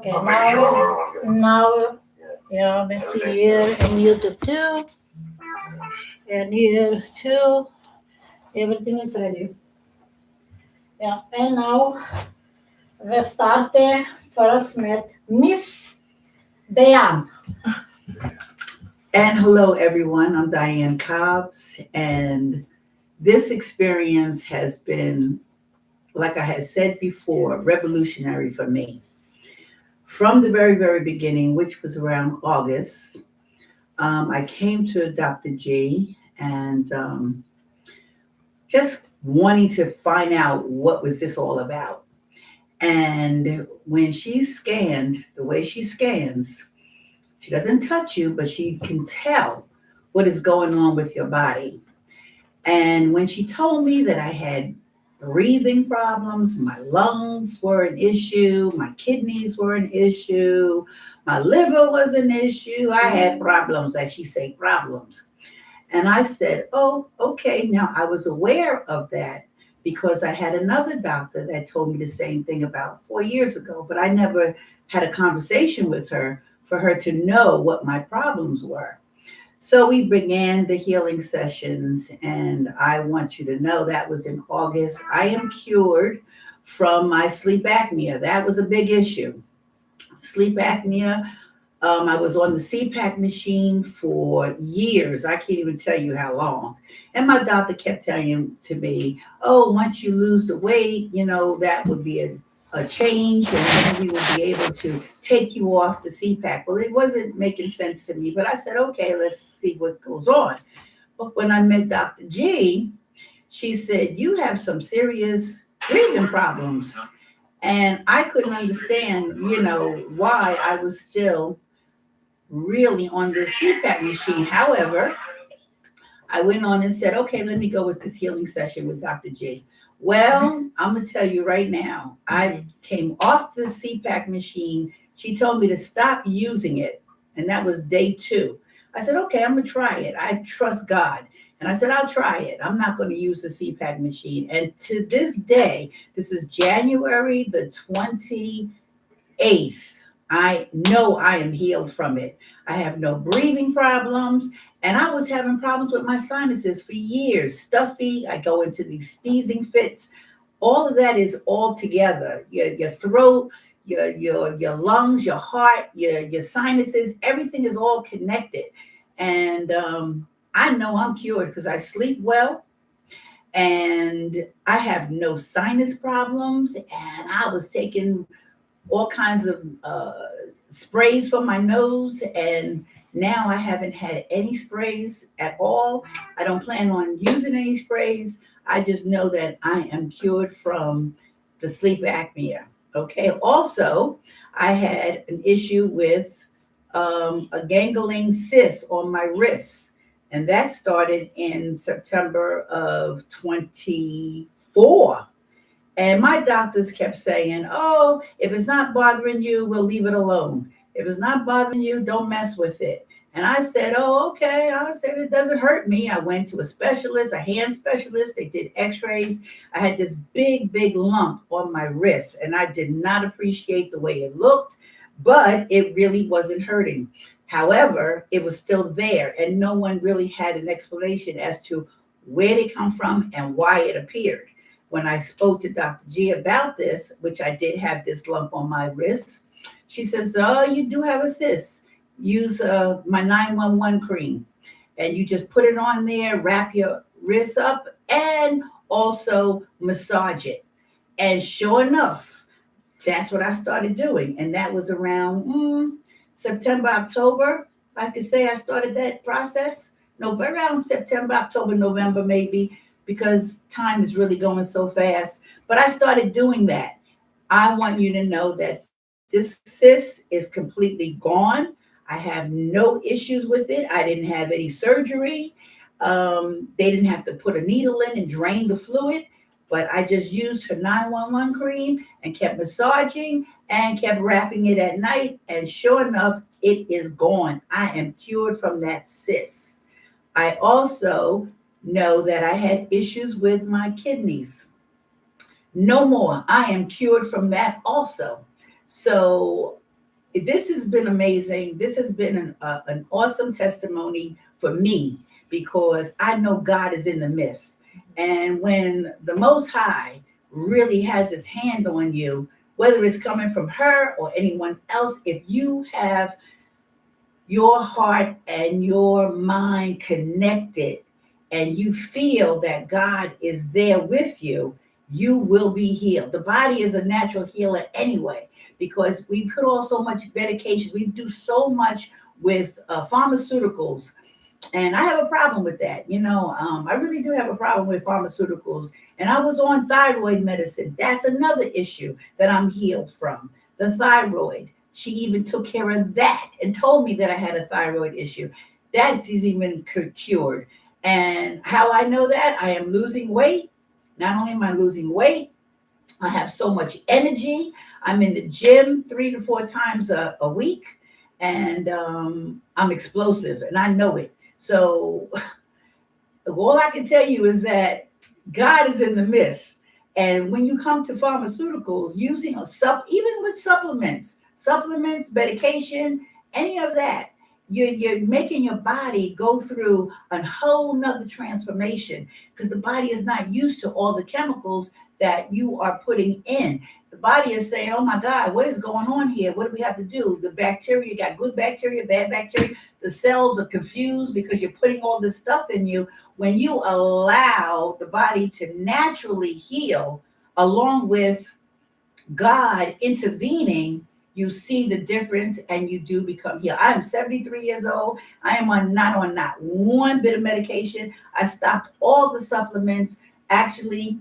Okay, now, yeah, we see here in YouTube too, and here too. Everything is ready. Yeah, and now we start first with Miss Diane. And hello, everyone. I'm Diane Cobbs, and this experience has been, like I had said before, revolutionary for me. From the very, very beginning, which was around August, I came to Dr. G and just wanting to find out what was this all about. And when she scanned, the way she scans, she doesn't touch you, but she can tell what is going on with your body. And when she told me that I had breathing problems, my lungs were an issue, my kidneys were an issue, my liver was an issue, I had problems, as she say, problems. And I said, oh, okay. Now I was aware of that because I had another doctor that told me the same thing about 4 years ago, but I never had a conversation with her for her to know what my problems were. So we began the healing sessions, and I want you to know that was in August. I am cured from my sleep apnea. That was a big issue. Sleep apnea. I was on the CPAP machine for years. I can't even tell you how long. And my doctor kept telling to me, oh, once you lose the weight, that would be a change, and then we will be able to take you off the CPAP. Well, it wasn't making sense to me, but I said, okay, let's see what goes on. But when I met Dr. G, she said, you have some serious breathing problems. And I couldn't understand, why I was still really on the CPAP machine. However, I went on and said, okay, let me go with this healing session with Dr. G. Well, I'm going to tell you right now, I came off the CPAP machine. She told me to stop using it. And that was day 2. I said, okay, I'm going to try it. I trust God. And I said, I'll try it. I'm not going to use the CPAP machine. And to this day, this is January the 28th. I know I am healed from it. I have no breathing problems. And I was having problems with my sinuses for years. Stuffy, I go into these sneezing fits. All of that is all together. Your throat, your lungs, your heart, your sinuses, everything is all connected. And I know I'm cured because I sleep well and I have no sinus problems. And I was taking all kinds of sprays for my nose, and now I haven't had any sprays at all. I don't plan on using any sprays. I just know that I am cured from the sleep apnea. Okay. Also, I had an issue with a gangling cyst on my wrist, and that started in September of 24. And my doctors kept saying, oh, if it's not bothering you, we'll leave it alone. If it's not bothering you, don't mess with it. And I said, oh, okay. I said, it doesn't hurt me. I went to a specialist, a hand specialist. They did x-rays. I had this big, big lump on my wrist, and I did not appreciate the way it looked, but it really wasn't hurting. However, it was still there, and no one really had an explanation as to where they come from and why it appeared. When I spoke to Dr. G about this, which I did have this lump on my wrist, she says, oh, you do have a cyst. Use my 911 cream. And you just put it on there, wrap your wrist up, and also massage it. And sure enough, that's what I started doing. And that was around September, October. I could say I started that process. No, but around September, October, November, maybe, because time is really going so fast. But I started doing that. I want you to know that this cyst is completely gone. I have no issues with it. I didn't have any surgery. They didn't have to put a needle in and drain the fluid, but I just used her 911 cream and kept massaging and kept wrapping it at night. And sure enough, it is gone. I am cured from that cyst. I also know that I had issues with my kidneys. No more. I am cured from that also. So this has been amazing. This has been an awesome testimony for me because I know God is in the midst. And when the Most High really has his hand on you, whether it's coming from her or anyone else, if you have your heart and your mind connected and you feel that God is there with you, you will be healed. The body is a natural healer anyway, because we put on so much medications. We do so much with pharmaceuticals. And I have a problem with that. I really do have a problem with pharmaceuticals. And I was on thyroid medicine. That's another issue that I'm healed from. The thyroid. She even took care of that and told me that I had a thyroid issue. That is even cured. And how I know that? I am losing weight. Not only am I losing weight, I have so much energy. I'm in the gym 3 to 4 times a week. And I'm explosive, and I know it. So all I can tell you is that God is in the midst. And when you come to pharmaceuticals, using even with supplements, medication, any of that, you're making your body go through a whole nother transformation because the body is not used to all the chemicals that you are putting in. The body is saying, oh my God, what is going on here? What do we have to do? The bacteria, you got good bacteria, bad bacteria. The cells are confused because you're putting all this stuff in you. When you allow the body to naturally heal along with God intervening, you see the difference and you do become healed. I'm 73 years old. I am not on one bit of medication. I stopped all the supplements, actually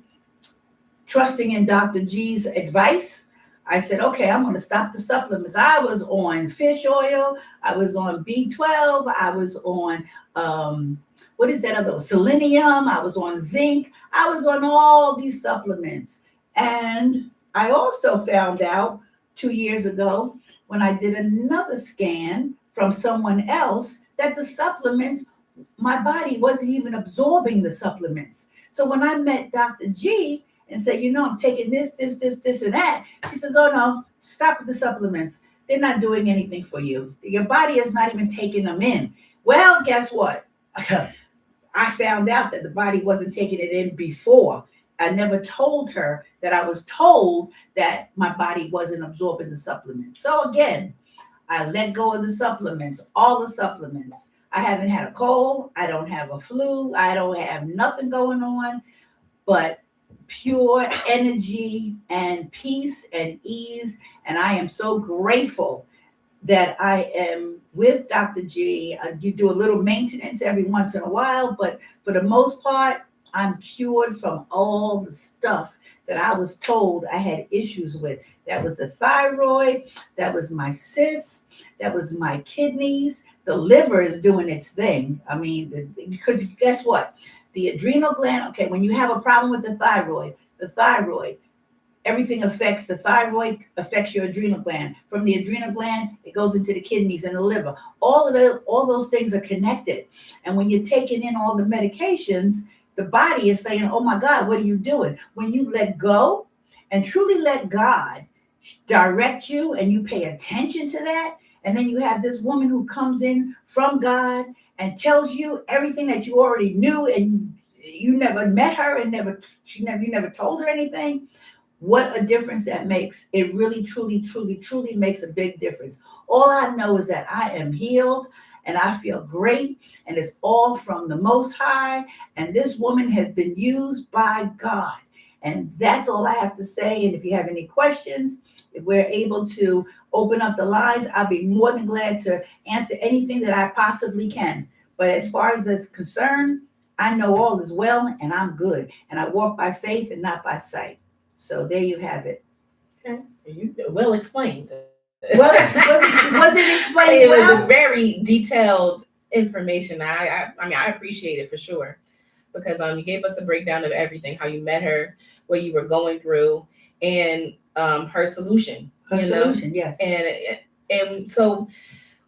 trusting in Dr. G's advice. I said, okay, I'm going to stop the supplements. I was on fish oil. I was on B12. I was on, what is that other? Selenium. I was on zinc. I was on all these supplements. And I also found out 2 years ago when I did another scan from someone else that the supplements, my body wasn't even absorbing the supplements. So when I met Dr. G and said, I'm taking this, and that, she says, oh no, stop with the supplements. They're not doing anything for you. Your body is not even taking them in. Well, guess what? I found out that the body wasn't taking it in before. I never told her that I was told that my body wasn't absorbing the supplements. So again, I let go of the supplements, all the supplements. I haven't had a cold. I don't have a flu. I don't have nothing going on, but pure energy and peace and ease. And I am so grateful that I am with Dr. G. You do a little maintenance every once in a while, but for the most part, I'm cured from all the stuff that I was told I had issues with. That was the thyroid, that was my cysts, that was my kidneys. The liver is doing its thing. I mean, because guess what? The adrenal gland, okay, when you have a problem with the thyroid, everything affects the thyroid, affects your adrenal gland. From the adrenal gland, it goes into the kidneys and the liver. All those things are connected. And when you're taking in all the medications, the body is saying, oh my God, what are you doing? When you let go and truly let God direct you and you pay attention to that, and then you have this woman who comes in from God and tells you everything that you already knew and you never met her and you never told her anything. What a difference that makes. It really, truly, truly, truly makes a big difference. All I know is that I am healed and I feel great, and it's all from the Most High. And this woman has been used by God. And that's all I have to say. And if you have any questions, if we're able to open up the lines, I'll be more than glad to answer anything that I possibly can. But as far as it's concerned, I know all is well and I'm good. And I walk by faith and not by sight. So there you have it. Okay. Well explained. Was it explained? It was a very detailed information. I mean, I appreciate it for sure, because you gave us a breakdown of everything, how you met her, what you were going through, and her solution. Yes. And so,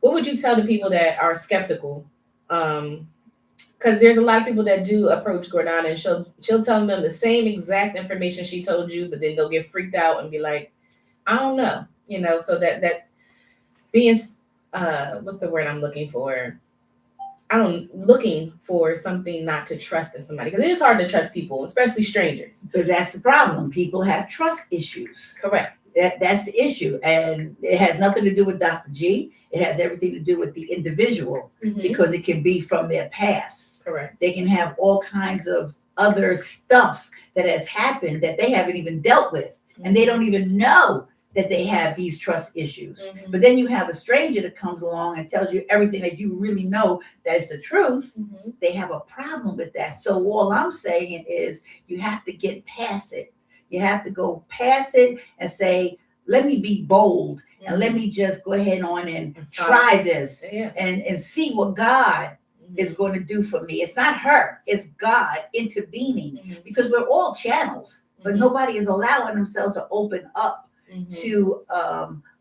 what would you tell the people that are skeptical? Because there's a lot of people that do approach Gordana, and she'll tell them the same exact information she told you, but then they'll get freaked out and be like, I don't know, so that being what's the word I'm looking for? Looking for something not to trust in somebody, because it is hard to trust people, especially strangers. But that's the problem. People have trust issues. Correct. That's the issue. And it has nothing to do with Dr. G. It has everything to do with the individual, because it can be from their past. Correct. They can have all kinds of other stuff that has happened that they haven't even dealt with. And they don't even know that they have these trust issues. But then you have a stranger that comes along and tells you everything that you really know that is the truth. They have a problem with that. So all I'm saying is you have to get past it. You have to go past it and say, let me be bold and let me just go ahead on and try this and see what God is going to do for me. It's not her, it's God intervening, because we're all channels, but nobody is allowing themselves to open up to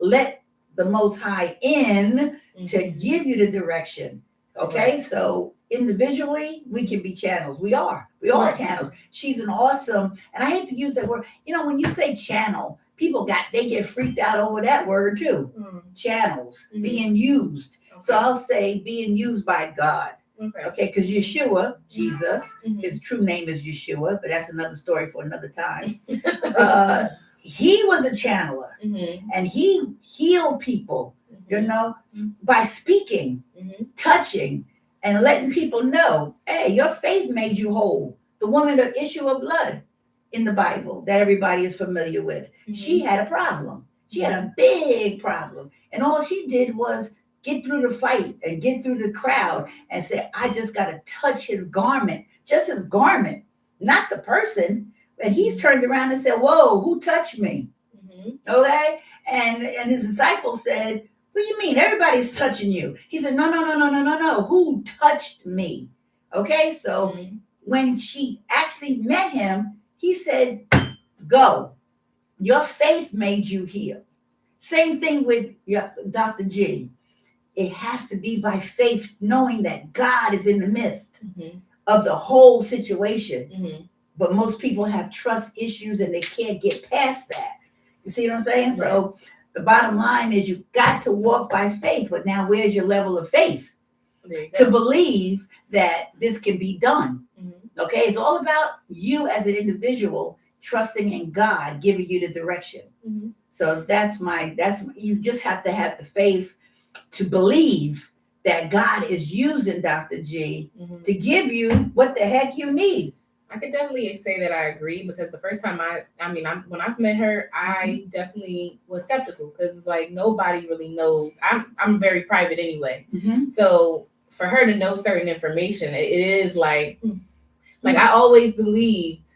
let the Most High in to give you the direction. Okay, so individually we can be channels. We are channels. She's an awesome, and I hate to use that word. You know, when you say channel, people get freaked out over that word too. Channels being used. So I'll say being used by God. Okay, because Yeshua, Jesus, his true name is Yeshua, but that's another story for another time. He was a channeler, and he healed people, you know, by speaking, touching, and letting people know, hey, your faith made you whole. The woman, the issue of blood in the Bible that everybody is familiar with, she had a problem. She had a big problem, and all she did was get through the fight and get through the crowd and say, I just got to touch his garment, just his garment, not the person. And he's turned around and said, whoa, who touched me? Okay. And his disciples said, what do you mean? Everybody's touching you. He said, no. Who touched me? Okay. So when she actually met him, he said, go. Your faith made you heal. Same thing with Dr. G. It has to be by faith, knowing that God is in the midst of the whole situation. But most people have trust issues and they can't get past that. You see what I'm saying? Right. So the bottom line is you got to walk by faith. But now where's your level of faith to believe that this can be done? Okay, it's all about you as an individual trusting in God, giving you the direction. So you just have to have the faith to believe that God is using Dr. G to give you what the heck you need. I could definitely say that I agree, because the first time when I've met her, I definitely was skeptical, because it's like nobody really knows. I'm very private anyway. So for her to know certain information, it is like I always believed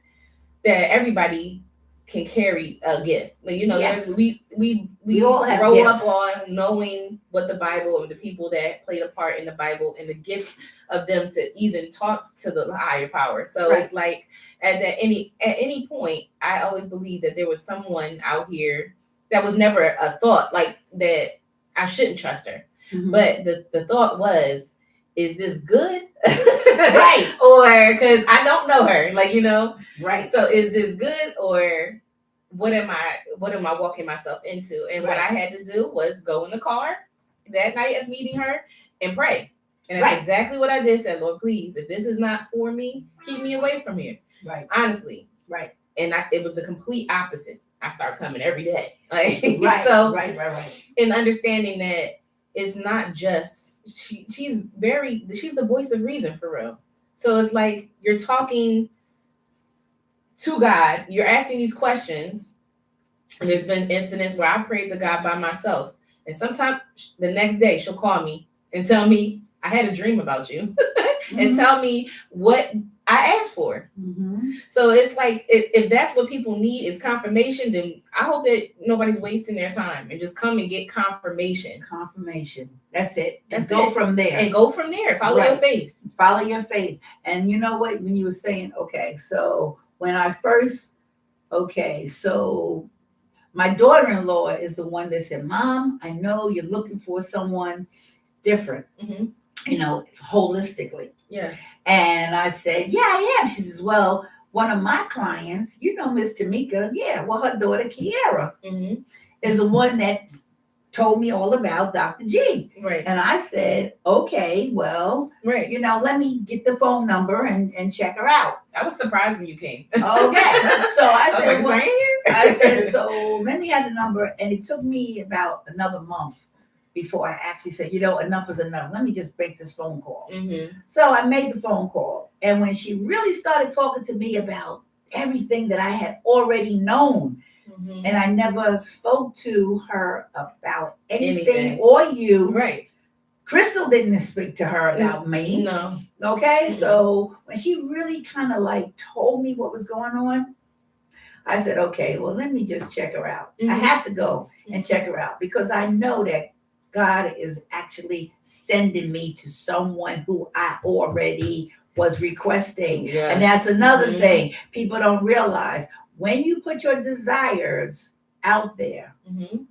that everybody can carry a gift. Like, you know, we all grow up on knowing what the Bible and the people that played a part in the Bible and the gift of them to even talk to the higher power. So it's like at any point, I always believed that there was someone out here that was never a thought like that I shouldn't trust her. But the thought was, is this good? Right. Or because I don't know her, like, you know, right. So is this good, or what am I walking myself into? And what I had to do was go in the car that night of meeting her and pray. And that's exactly what I did. Said, Lord, please, if this is not for me, keep me away from here. Right. Honestly. Right. And it was the complete opposite. I started coming every day. Like, so right. And understanding that it's not just she's the voice of reason, for real. So it's like you're talking to God, you're asking these questions. And there's been incidents where I prayed to God by myself, and sometimes the next day she'll call me and tell me I had a dream about you and tell me what I asked for. So it's like, if that's what people need is confirmation, then I hope that nobody's wasting their time and just come and get confirmation. That's it. Go from there. Follow your faith. Follow your faith. And you know what? When you were saying, so when I first, so my daughter-in-law is the one that said, Mom, I know you're looking for someone different, you know, holistically. Yes. And I said, yeah, I am. She says, well, one of my clients, you know, Miss Tamika, her daughter, Kiara, is the one that told me all about Dr. G. Right. And I said, okay, well, Right. let me get the phone number and check her out. I was surprised when you came. Okay. So I said, was like, I said, so let me have the number. And it took me about another month before I actually said, enough is enough. Let me just make this phone call. Mm-hmm. So I made the phone call. And when she really started talking to me about everything that I had already known, Mm-hmm. and I never spoke to her about anything. Anything. Or you. Right. Crystal didn't speak to her about me. No. Okay. Mm-hmm. So when she really kind of like told me what was going on, I said, okay, well, let me just check her out. Mm-hmm. I have to go and check her out because I know that God is actually sending me to someone who I already was requesting. Yes. And that's another Mm-hmm. thing people don't realize. When you put your desires out there, Mm-hmm.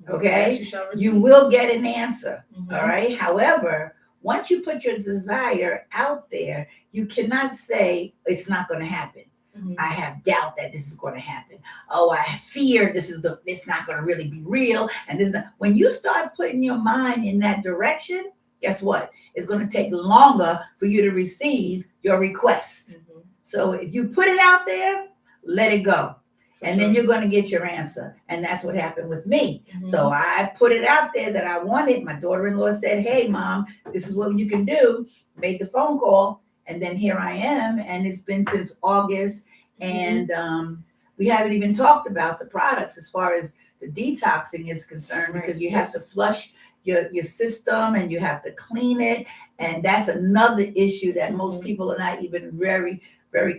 okay, you will get an answer. Mm-hmm. All right. However, once you put your desire out there, you cannot say it's not going to happen. Mm-hmm. I have doubt that this is going to happen. Oh, I fear it's not going to really be real. And when you start putting your mind in that direction, guess what? It's going to take longer for you to receive your request. Mm-hmm. So if you put it out there, let it go. And then you're going to get your answer. And that's what happened with me. Mm-hmm. So I put it out there that I wanted. My daughter-in-law said, hey, Mom, this is what you can do. Made the phone call. And then here I am. And it's been since August. Mm-hmm. And we haven't even talked about the products as far as the detoxing is concerned, Right. because you have to flush your system and you have to clean it. And that's another issue that most people are not even very, very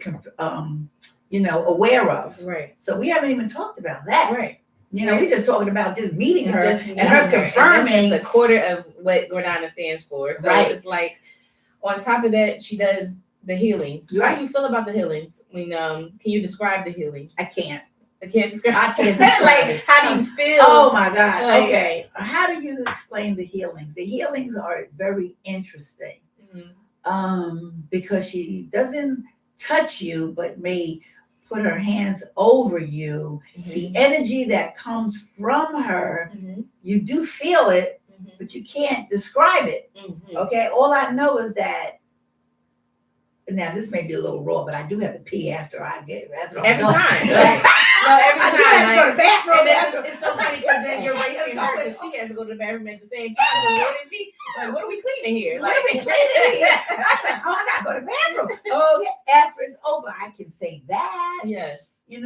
aware of. Right. So we haven't even talked about that. Right. We're just talking about just meeting her and meeting her confirming. And that's just a quarter of what Gordana stands for. So Right. It's like, on top of that, she does the healings. Right. How do you feel about the healings? I mean, can you describe the healings? I can't describe. I can't describe Like, it. how do you feel? Oh my God. Like- Okay. How do you explain the healing? The healings are very interesting. Mm-hmm. Because she doesn't touch you, but may put her hands over you. Mm-hmm. The energy that comes from her, Mm-hmm. you do feel it, Mm-hmm. but you can't describe it. Mm-hmm. Okay. All I know is that, now this may be a little raw, but I do have to pee after I'm Every done. time. Right? No, every I time. do have to go to the bathroom. And after. it's so funny because then you're racing her because she has to go to the bathroom at the same time. So what is she? Like, what are we cleaning here? What are we cleaning here? I said, oh, I gotta go to the bathroom. Oh, yeah, after it's over, I can say that. Yes. And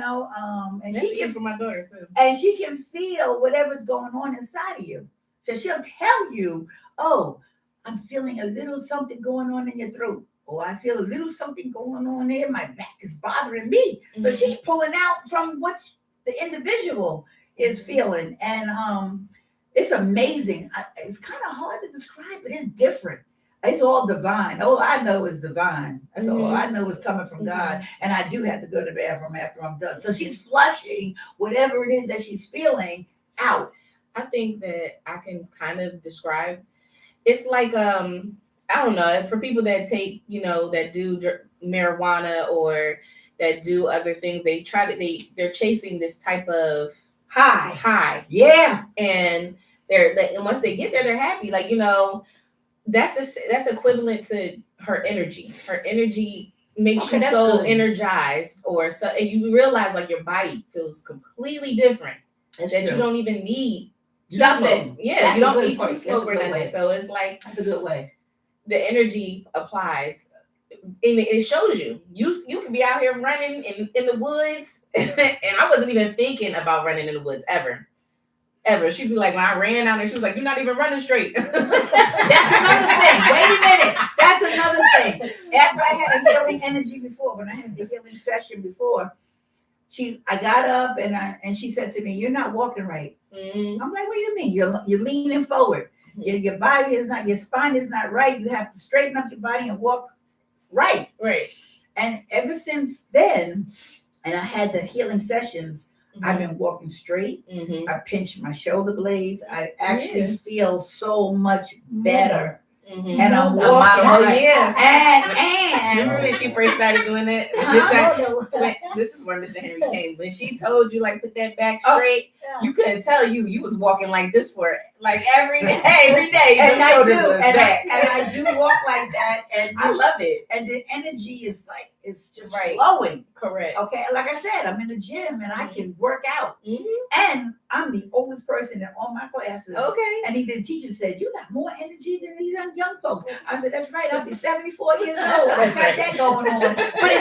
That's she can for my daughter too. and she can feel whatever's going on inside of you. So she'll tell you, oh, I'm feeling a little something going on in your throat. Or I feel a little something going on there. My back is bothering me. Mm-hmm. So she's pulling out from what the individual is feeling. And it's amazing. It's kind of hard to describe, but it's different. It's all divine. All I know is divine. That's all I know is coming from God. And I do have to go to the bathroom after I'm done. So she's flushing whatever it is that she's feeling out. I think that I can kind of describe. It's like I don't know, for people that take, that do marijuana or that do other things, they're chasing this type of high. Yeah. And once they get there, they're happy. Like, that's equivalent to her energy. Her energy makes you so good. Energized, and you realize like your body feels completely different. That's that true. You don't even need nothing. Yeah, that's you don't need to smoke or nothing. Way. So it's like that's a good way. The energy applies, and it shows you. You can be out here running in the woods, and I wasn't even thinking about running in the woods ever. She'd be like, when I ran out there, she was like, "You're not even running straight." That's another thing. Wait a minute. That's another thing. After I had a healing energy before, when I had the healing session before, I got up and she said to me, "You're not walking right." Mm-hmm. I'm like, "What do you mean? You're leaning forward. Your body is not, your spine is not right. You have to straighten up your body and walk right." Right. And ever since then, and I had the healing sessions, I've been walking straight. I pinched my shoulder blades. I actually feel so much better. Mhm. And I'm No, A walking. model. Oh yeah. And Remember when she first started doing that? This is where Mr. Henry came. When she told you like put that back straight, you couldn't tell you was walking like this for like every day. and Your I do, shoulders was back. and I do walk like that, and I love it. and the energy is like it's just Right. flowing. Correct. Okay, like I said, I'm in the gym and I can work out, Mhm. and I'm the oldest person in all my classes. Okay. And the teacher said, "You got more energy than these young folks." I said, "That's right. I'll be 74 years old. I got that going on." But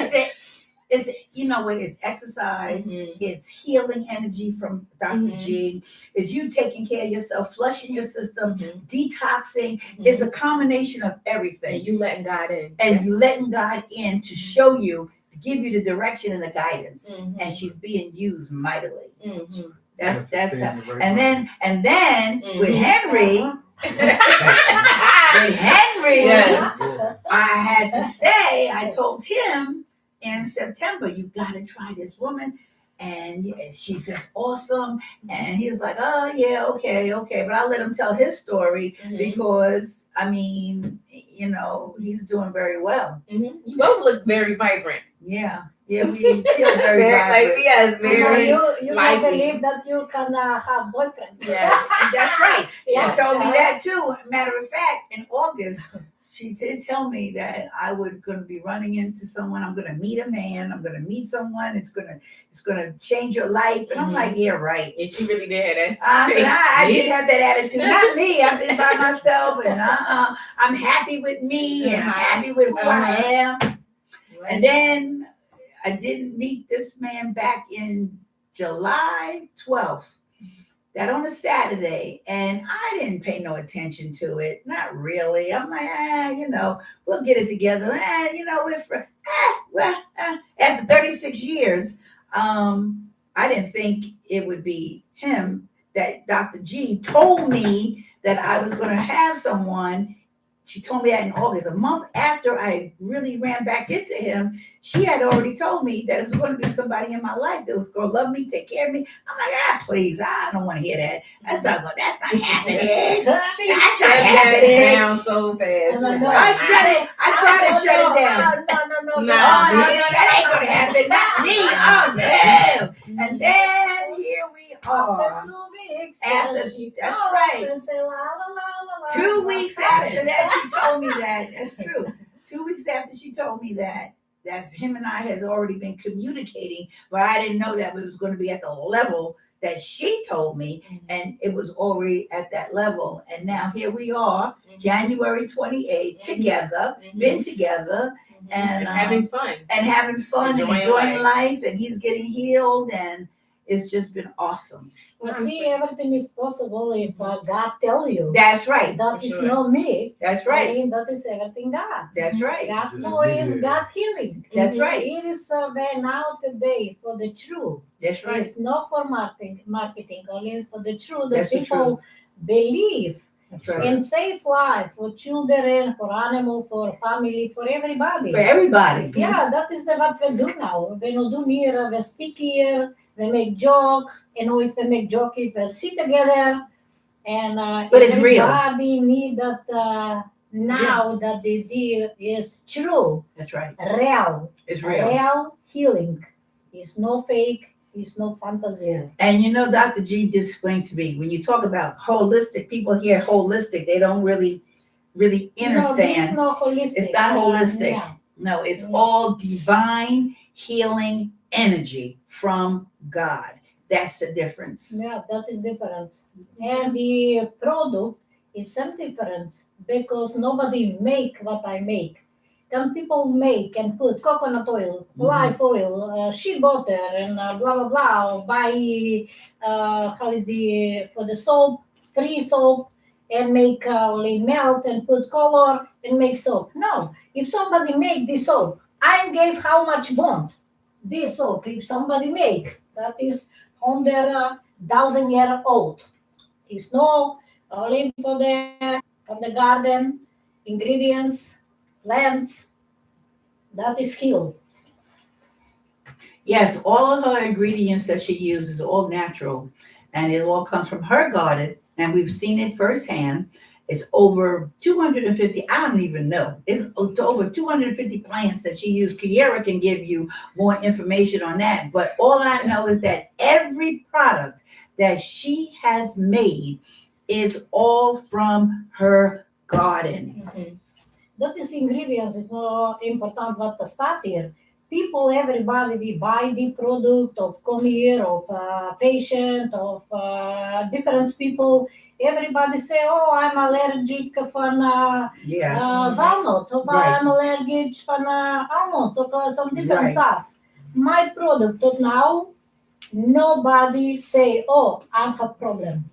it's the, you know what? It's exercise. Mhm. It's healing energy from Dr. Mhm. G. It's you taking care of yourself, flushing your system, Mhm. detoxing. Mhm. It's a combination of everything. And you letting God in. And Yes. you letting God in to show you, to give you the direction and the guidance. Mhm. And she's being used mightily. Mhm. That's how. And then with Mhm. Henry, Yes. I had to say, I told him in September, you gotta try this woman. And she's just awesome. And he was like, oh yeah, okay. But I'll let him tell his story Mhm. because I mean, you know, he's doing very well. Mhm. You both look very vibrant. Yeah, we feel very vibrant. Like, yes, very. you don't lively. believe that you can have boyfriend. Yes. That's right. Yes. She told me that too. Matter of fact, in August, she did tell me that I would gonna be running into someone. I'm gonna meet a man. I'm gonna meet someone. It's gonna change your life. And I'm like, yeah, right. And she really did have that. I said, I did have that attitude. Not me. I've been by myself, and I'm happy with me, and I'm happy with who I am. And then I didn't meet this man back in July 12th. That on a Saturday, and I didn't pay no attention to it. Not really. I'm like, you know, we'll get it together. You know, after 36 years, I didn't think it would be him. That Dr. G told me that I was going to have someone. She told me that in August, a month after I really ran back into him. She had already told me that it was going to be somebody in my life that was going to love me, take care of me. I'm like, please, I don't want to hear that. That's not happening. She That's shut not that happening. down so fast. I tried to shut it down. No. No. That ain't gonna happen. Not me. Oh damn. And then here we are. After 2 weeks, After- she that's called right. and said, la, la, la, la, 2 weeks after that, she told me that. That's true. 2 weeks after she told me that, that's him and I has already been communicating, but I didn't know that it was going to be at the level that she told me, and it was already at that level. And now here we are, January 28th, together, been together, and having fun. And Enjoying enjoying life, and he's getting healed, and it's just been awesome. Well, see, everything is possible if God tell you. That's right. That For is sure. not me. That's I right. mean, that is everything God. That's right. God Just knows be there. God healing. That's right. It is there now today for the truth. That's right. It's not for marketing, only for the truth. That's The the people believe That's right. in safe life for children, for animal, for family, for everybody. For everybody. Yeah, that is what we do now. We don't do here, we speak here, we make joke, and always we make joke if we sit together, and But it's real. everybody need that now that the deal is true, That's right. real, It's real. real healing. It's no fake, it's no fantasy. And you know, Dr. G just explained to me, when you talk about holistic, people hear holistic, they don't really No, this is understand. not holistic. It's not holistic. Yeah. No, it's Yeah. all divine healing energy from God. That's the difference. Yeah, that is difference. And the product is some difference because nobody make what I make. Can people make and put coconut oil, live oil, shea butter, and blah blah blah, or buy for the soap, free soap, and make only melt and put color and make soap. No, if somebody make this soap, I gave how much bond this soap. If somebody make that is 1,000-year-old. It's no only for the garden ingredients, plants. That is healed. Yes, all of her ingredients that she uses all natural, and it all comes from her garden, and we've seen it firsthand. It's over 250. I don't even know. It's over 250 plants that she used. Kiera can give you more information on that. But all I know is that every product that she has made is all from her garden. Mhm. That is ingredients is more important what the start here. People, everybody, we buy the product of come here, of patient, of different people. Everybody say, oh, I'm allergic from Yeah. walnuts, or Right. I'm allergic from almonds, or some different Right. stuff. My product till now, nobody say, oh, I have problem.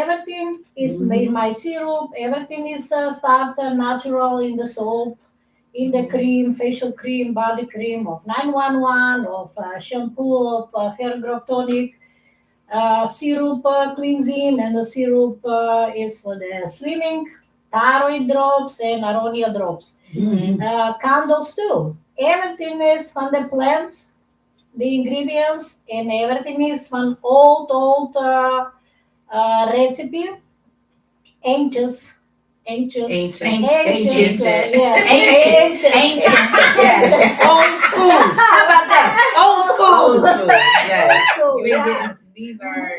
Everything is made my syrup. Everything is started natural in the soap, in the cream, facial cream, body cream of 911, of shampoo, of hair growth tonic, syrup cleansing, and the syrup is for the slimming, thyroid drops, and aronia drops. Candles too. Everything is from the plants, the ingredients, and everything is from old recipe, ancient, Ancient. yes, Ancient. Yes. Old school. How about that? Old school. Yes. You ain't yeah. getting, these are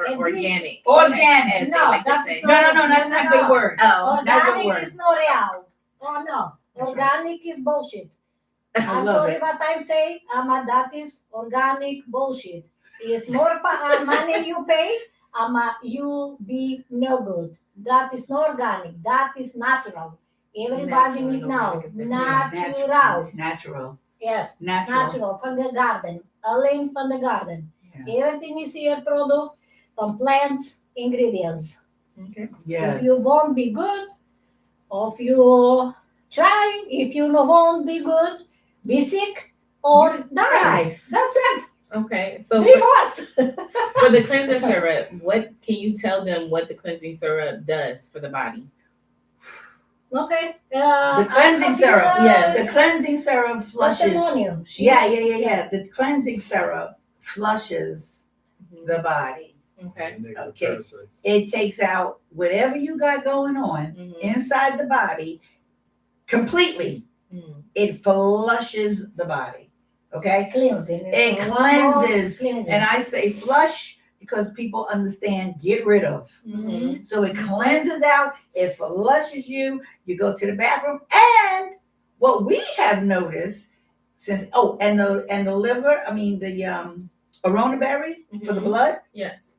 And organic. Organic. As they No, like to that's say. No, that's not a good word. Oh, Not a good Organic word. is not real. Oh no, That's organic is bullshit. I I'm love sorry it. what I say, that is organic bullshit. It's more money you pay, you be no good. That is not organic. That is natural. Everybody Natural need and know. organic is different. Natural. Natural. Yes, Natural. natural from the garden. Alone from the garden. Yeah. Everything is here product from plants, ingredients. Okay. Yes. If you won't be good, or if you try, if you won't be good, be sick or die. That's it. Okay. So 3 words. for the cleansing syrup, what can you tell them what the cleansing syrup does for the body? Okay. The cleansing syrup. Yes. The cleansing syrup flushes. Testimonial. Yeah. The cleansing syrup flushes the body. Okay. Okay. It takes out whatever you got going on inside the body completely. It flushes the body. Okay. Cleansing. It cleanses. And I say flush because people understand get rid of. So it cleanses out, it flushes you, you go to the bathroom. And what we have noticed since and the liver, the arona berry for the blood, Yes.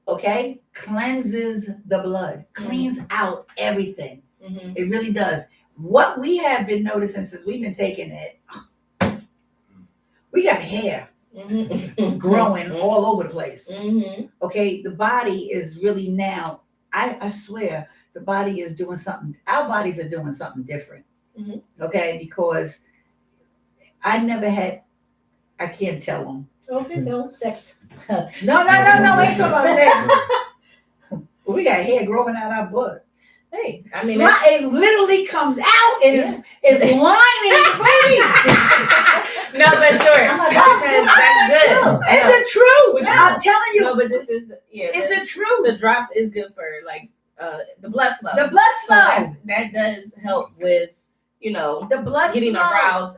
okay, cleanses the blood, cleans out everything. It really does. What we have been noticing since we've been taking it, we got hair growing all over the place. Okay, the body is really now, I swear, the body is doing something, our bodies are doing something different. Okay, because I never had, I can't tell them. Okay, no, sex. No, ain't talking about that. We got hair growing out our butt. Hey, I mean, It literally comes out and it's lining the body. no, but sure, because that's good. It's the truth. Yeah. I'm telling you. No, but this is It's the truth. the drops is good for like the blood flow. The blood So flow. that does help with The blood getting flow. aroused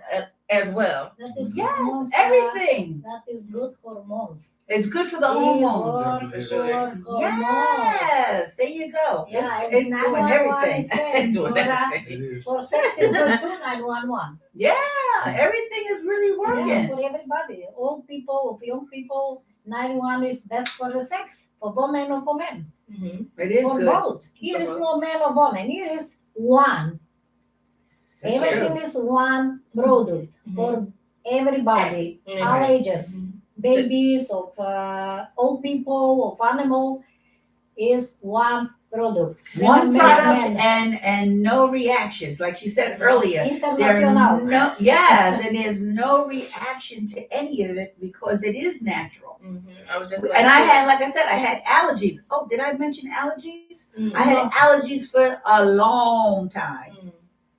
as well. That is Yes, hormones, everything. that is good hormones. It's good for the hormones. Yes, there you go. Yeah, It's doing everything. Doing everything. It is. For sex is good too, 911. Yeah, everything is really Yeah, working. for everybody. Old people, of young people, 911 is best for the sex, for women or for men. It is For good. both. Here is no man or woman. Here is one. That's Everything true. is one product for everybody, all ages. Babies, of old people, of animal, is one product. One Men, product men. and no reactions. Like she said earlier, there International. and there's no reaction to any of it because it is natural. I was just And I had allergies. Oh, did I mention allergies? I had allergies for a long time.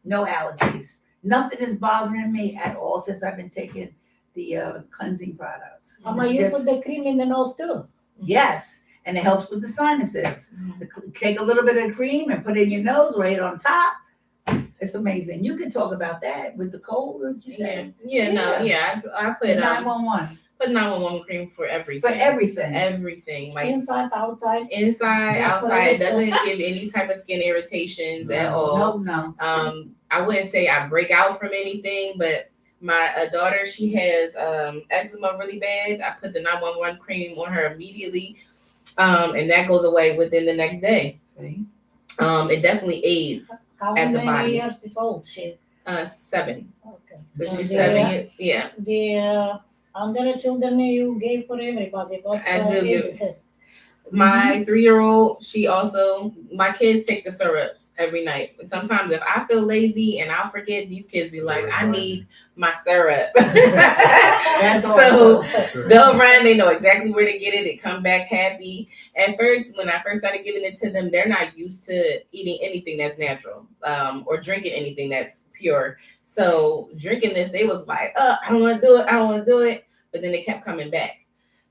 No allergies. Nothing is bothering me at all since I've been taking the cleansing products. You put the cream in the nose too. Yes. and it helps with the sinuses. Take a little bit of cream and put it in your nose right on top. It's amazing. You can talk about that with the cold, what you say? I put 911 put 911 cream for everything. for everything. Everything, like Inside, outside. inside, Yeah, outside. It for doesn't give any type of skin irritations at all. No. I wouldn't say I break out from anything, but my daughter, she has eczema really bad. I put the 911 cream on her immediately, and that goes away within the next day. See? It definitely aids. How At the many body. years is old she? 7. Okay. So she's the, 7. Yeah. The under children you gave for everybody. What I do age give- is? My 3-year-old, she also, my kids take the syrups every night. And sometimes if I feel lazy and I'll forget, these kids be like, I need my syrup. That's So awesome. they'll run, they know exactly where to get it, they come back happy. At first, when I first started giving it to them, they're not used to eating anything that's natural, or drinking anything that's pure. So drinking this, they was like, I don't want to do it. But then they kept coming back.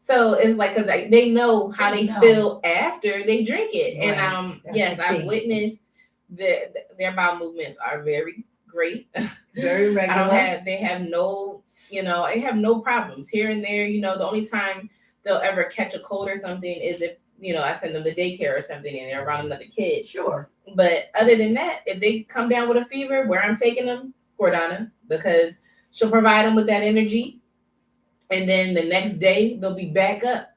So it's like, because they know how they feel after they drink it. Right. And That's yes, the key. I've witnessed their bowel movements are very great. Very regular. They have no, they have no problems here and there. The only time they'll ever catch a cold or something is if, I send them to daycare or something and they're around another kid. Sure. But other than that, if they come down with a fever, where I'm taking them, Gordana, because she'll provide them with that energy. And then the next day they'll be back up.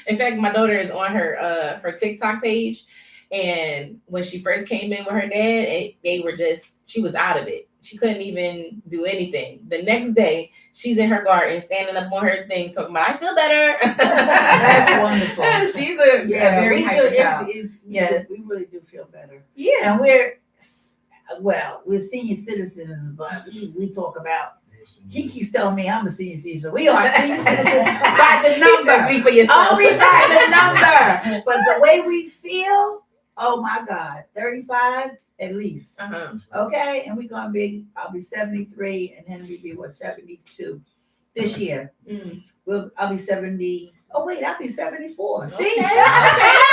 In fact, my daughter is on her TikTok page, and when she first came in with her dad, she was out of it. She couldn't even do anything. The next day, she's in her garden, standing up on her thing, talking about, I feel better. That's wonderful. She's a very hyper child. Yes, we really do feel better. Yeah. And we're senior citizens, but we talk about. He keeps telling me I'm a senior citizen. We are senior citizens by the number. Speak for yourself. Only by the number. But the way we feel, oh my God, 35 at least. Uh-huh. Okay, and I'll be 73, and then we'll be 72 this year. I'll be 70. Oh wait, I'll be 74. See, Okay.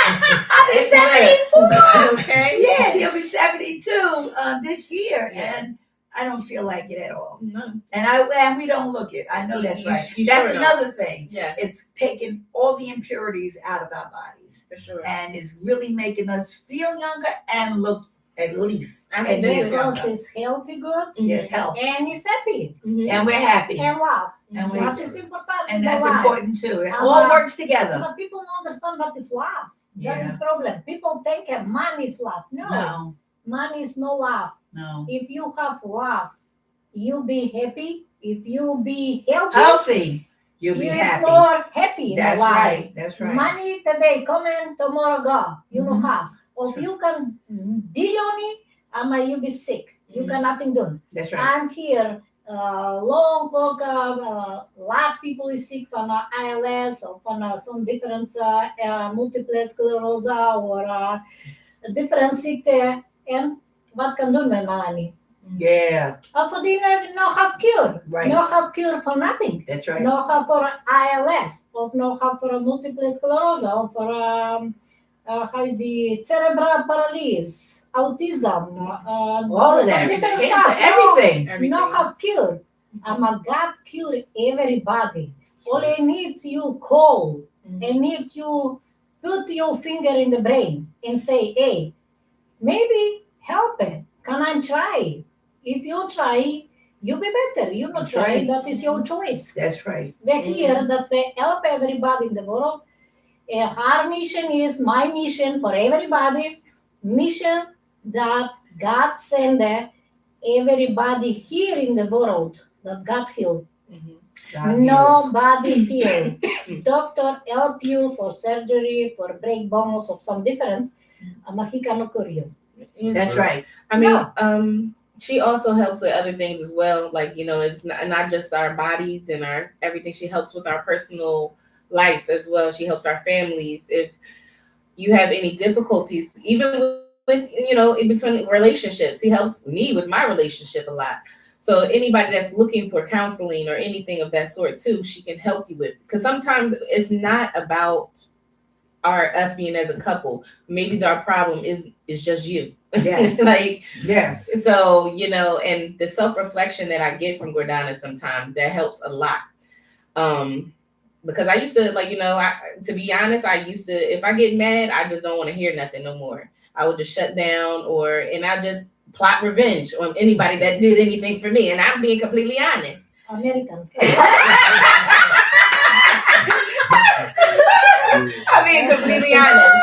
I'll be 74. Okay. Yeah, he'll be 72 this year, Yes. and I don't feel like it at all. No. And we don't look it. I know that's right. You That's sure another thing. Yeah, It's taking all the impurities out of our bodies, for sure. and it's really making us feel younger and look at least I mean, 10 years Because younger. it's healthy, good, Yes, health, and it's happy, Mhm. and we're happy, and love. and we, What is important and in that's the life. important too. It all works together. But people don't understand what is love. That Yeah. is problem. People think money is love. No, money is no love. No. If you have love, you be happy. If you be healthy, Healthy, you'll be you is happy. more happy in That's the life. right. That's right. Money today come and tomorrow go. You don't Mhm. have. Or if Sure. you can billion, you be sick. You Mhm. can nothing do. That's right. I'm here. Long talk. Lot of people is sick from ILS or from some different multiple sclerosis or different sick there. And what can do with money? Yeah. For the no have cure. Right. No have cure for nothing. That's right. No have for ILS, or no have for multiple sclerosis, or for how is the cerebral paralysis, autism, All of that. different Cancer, stuff. everything. Everything. No have cure. I'm God cure everybody. All I need you call. I need you put your finger in the brain and say, hey, maybe help it. Can I try? If you try, you'll be better. You not That's try, right. that is your choice. That's right. We're here that we help everybody in the world. Our mission is my mission for everybody. Mission that God send everybody here in the world that God healed. Mhm. God heals. Nobody healed. Doctor help you for surgery, for break bones of some difference. He cannot cure you. That's right. I mean, she also helps with other things as well. Like, it's not just our bodies and our everything. She helps with our personal lives as well. She helps our families. If you have any difficulties, even with in between relationships, she helps me with my relationship a lot. So anybody that's looking for counseling or anything of that sort too, she can help you with. Because sometimes it's not about are us being as a couple. Maybe our problem is just you. Yes. Like, Yes. so, you know, and the self-reflection that I get from Gordana sometimes, that helps a lot. Because I used to, like, you know, to be honest, I used to, if I get mad, I just don't want to hear nothing no more. I would just shut down, and I just plot revenge on anybody that did anything for me. And I'm being completely honest. American. I'm being completely honest.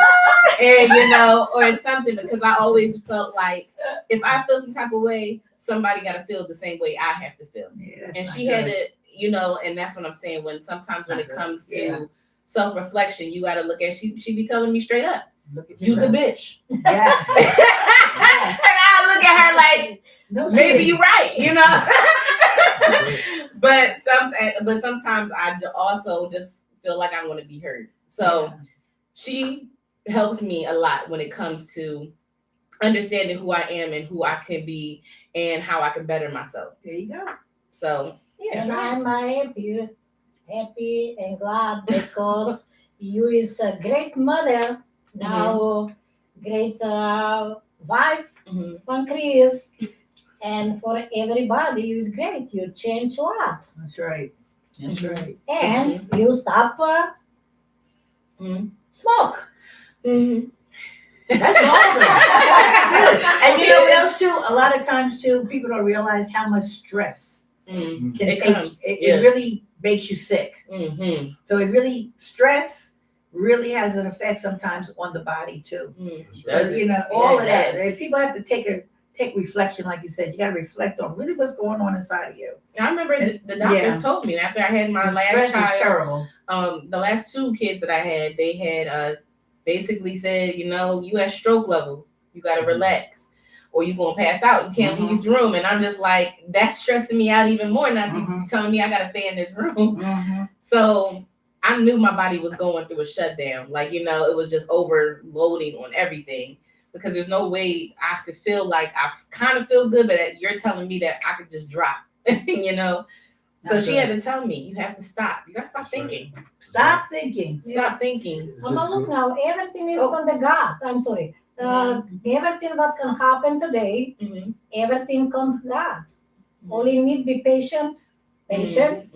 And, you know, or it's something, because I always felt like if I feel some type of way, somebody got to feel the same way I have to feel. Yeah, And she had to, you know, and that's what I'm saying. When it comes to self-reflection, you got to look at, she be telling me straight up, use a bitch. Yes. And I look at her like, maybe you're right, you know. but sometimes I also just feel like I want to be heard. So she helps me a lot when it comes to understanding who I am and who I can be and how I can better myself. There you go. So yeah, And I'm happy and glad because you is a great mother now, great wife from Chris, and for everybody you is great. You change a lot. That's right. That's right. And you stop smoke. That's awesome. That's good. And you know what else too? A lot of times too, people don't realize how much stress can it really makes you sick. So it really, stress really has an effect sometimes on the body too. So you know, all of that. And people have to take reflection, like you said. You got to reflect on really what's going on inside of you. I remember the doctors told me after I had my last stress child. Is terrible. The last two kids that I had, they had basically said, you know, you at stroke level. You got to relax, or you gonna pass out. You can't leave this room. And I'm just like, that's stressing me out even more. Now he's telling me I got to stay in this room. So I knew my body was going through a shutdown. Like, you know, it was just overloading on everything. Because there's no way I could feel like I kind of feel good, but you're telling me that I could just drop, you know? So she had to tell me, you have to stop. You got to stop thinking. Stop thinking. Stop thinking. Look now, everything is from the God. I'm sorry. Everything what can happen today, everything comes from God. All you need be patient. Patient.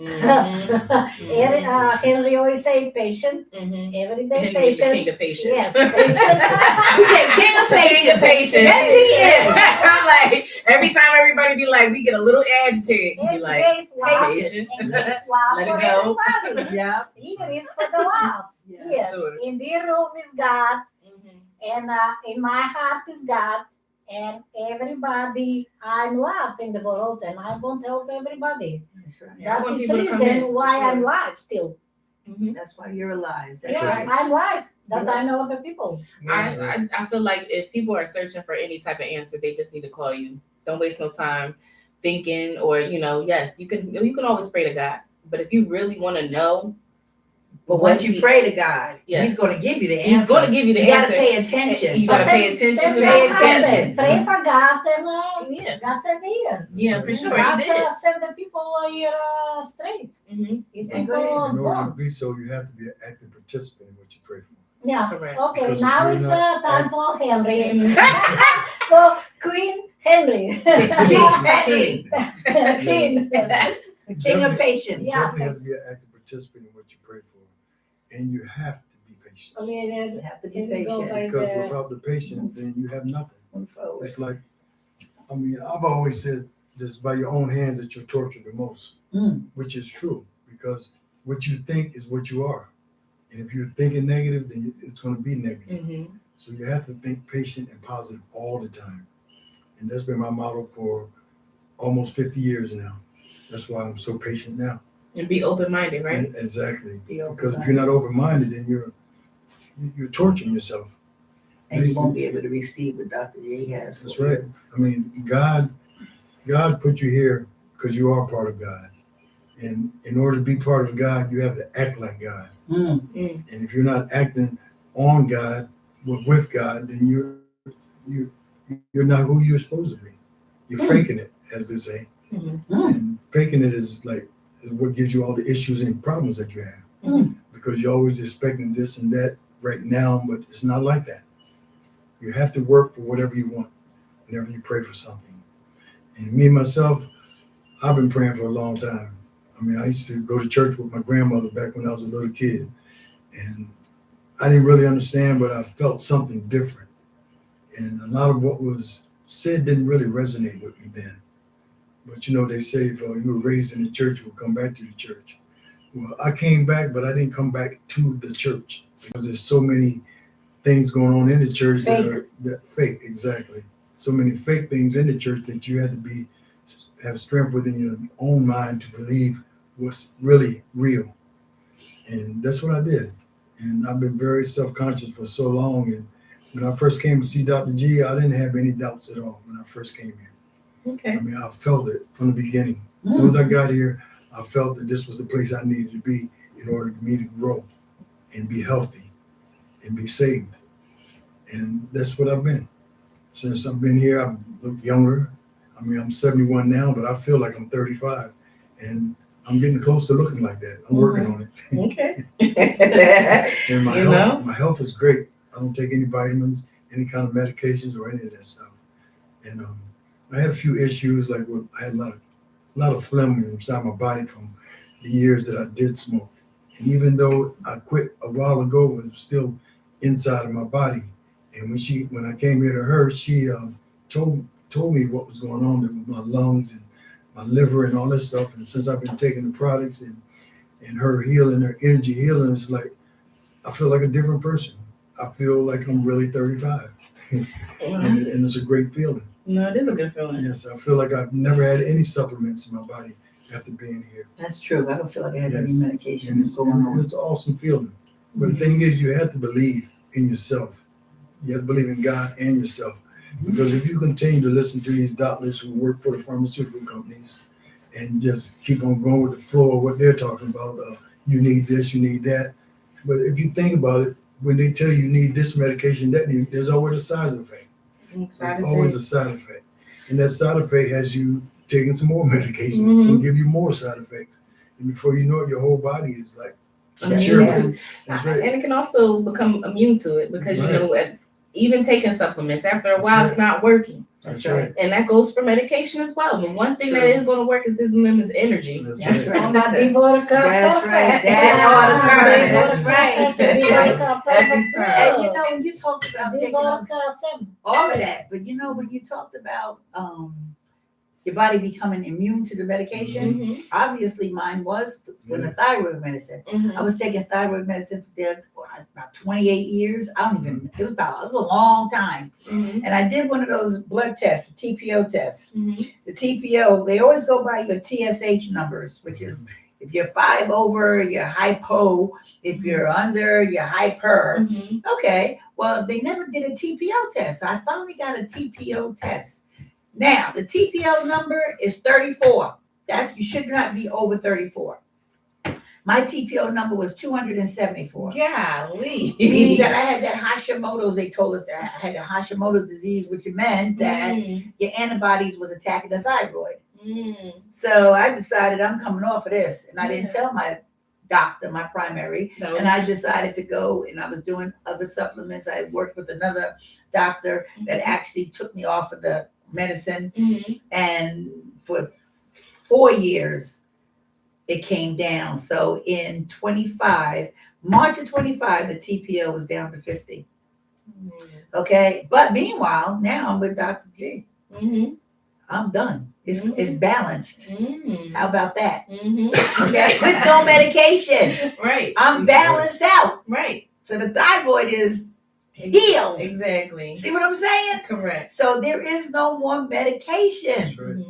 Henry always say patient. Every day Henry's patient. the king of patience. Yes, patient. You said king of patience. King of patience. Yes, he is. I'm like, every time everybody be like, we get a little agitated. You be like, patient. Let Let it go. Everybody. Yeah. Here is for the love. Here. Sure. In the room is God. And in my heart is God. And everybody, I'm love in the world, and I want to help everybody. That's right. Yeah, I That want is people the to come reason in, why for sure. I'm live still. That's why you're alive. That's Yeah, right. I'm live. That I'm helping people. I feel like if people are searching for any type of answer, they just need to call you. Don't waste no time thinking, or, you know, yes, you can always pray to God. But if you really want to know, But once you pray to God, Yes. He's going to give you the answer. He's going to give you the You got answer. to pay attention. You gotta pay attention to Pay his attention. Pray for God, and Yeah. God sent here. Yeah, for sure. God He did. send the people here straight. Mm-hmm. If And people go In order to want. be so, you have to be an active participant in what you pray for. Yeah. Correct. Okay, Because if now you're it's not time for Henry. For Queen Henry. Henry. Queen. The king of patience. You Yeah. definitely have to be an active participant in what you pray for. And you have to be patient. You have to be Here we go patient. by Because the- without the patience, then you have nothing. Move forward. It's like, I mean, I've always said this, by your own hands that you're tortured the most, which is true, because what you think is what you are. And if you're thinking negative, then it's going to be negative. Mm-hmm. So you have to think patient and positive all the time. And that's been my motto for almost 50 years now. That's why I'm so patient now. And be open-minded, right? Exactly. Be open-minded. Because if you're not open-minded, then you're torturing yourself. And you won't be able to receive what Dr. J has. That's for right. you. I mean, God put you here because you are part of God. And in order to be part of God, you have to act like God. And if you're not acting on God, with God, then you're not who you're supposed to be. You're faking it, as they say. And faking it is what gives you all the issues and problems that you have. Because you're always expecting this and that right now, but it's not like that. You have to work for whatever you want whenever you pray for something. And me, myself, I've been praying for a long time. I mean, I used to go to church with my grandmother back when I was a little kid. And I didn't really understand, but I felt something different. And a lot of what was said didn't really resonate with me then. But they say if you were raised in the church, you will come back to the church. Well, I came back, but I didn't come back to the church because there's so many things going on in the church that fake, exactly. So many fake things in the church that you had to have strength within your own mind to believe what's really real. And that's what I did. And I've been very self-conscious for so long. And when I first came to see Dr. G, I didn't have any doubts at all when I first came here. Okay. I mean, I felt it from the beginning. As soon as I got here, I felt that this was the place I needed to be in order for me to grow and be healthy and be saved. And that's what I've been. Since I've been here, I've looked younger. I mean, I'm 71 now, but I feel like I'm 35. And I'm getting close to looking like that. I'm working on it. Okay. And my health is great. I don't take any vitamins, any kind of medications or any of that stuff. And I had a few issues, like I had a lot of phlegm inside my body from the years that I did smoke. And even though I quit a while ago, it was still inside of my body. And when I came here to her, she told me what was going on with my lungs and my liver and all this stuff. And since I've been taking the products and her healing, her energy healing, it's like I feel like a different person. I feel like I'm really 35. And it's a great feeling. No, it is a good feeling. Yes, I feel like I've never had any supplements in my body after being here. That's true. I don't feel like I have any And medications going on. it's an awesome feeling. But the thing is, you have to believe in yourself. You have to believe in God and yourself. Because if you continue to listen to these doctors who work for the pharmaceutical companies and just keep on going with the flow of what they're talking about, you need this, you need that. But if you think about it, when they tell you need this medication, there's always a side effect. There's always a side effect. And that side effect has you taking some more medication. It's going to give you more side effects. And before you know it, your whole body is like, Immune that's to, right. and it can also become immune to it because even taking supplements after a while, it's not working. That's right. And that goes for medication as well. But one thing that is going to work is this women's energy. That's That's right. And that divorce That's right. That's all the time. That's right. Every time. And when you talked about taking on all of that, but when you talked about your body becoming immune to the medication, obviously mine was when the thyroid medicine. I was taking thyroid medicine for about 28 years. It was a long time. And I did one of those blood tests, the TPO tests. The TPO, they always go by your TSH numbers, which is if you're 5 over, you're hypo. If you're under, you're hyper. Okay, well, they never did a TPO test. So I finally got a TPO test. Now, the TPO number is 34. You should not be over 34. My TPO number was 274. Golly. Meaning that I had that Hashimoto's. They told us that I had a Hashimoto disease, which meant that your antibodies was attacking the thyroid. So I decided I'm coming off of this. And I didn't tell my doctor, my primary. And I decided to go, and I was doing other supplements. I worked with another doctor that actually took me off of the medicine. And for 4 years, it came down. So in March of 25, the TPO was down to 50. Okay. But meanwhile, now I'm with Dr. G. I'm done. It's balanced. How about that? Okay. With no medication. Right. I'm balanced out. Right. So the thyroid is healed. Exactly. See what I'm saying? Correct. So there is no more medication. That's right.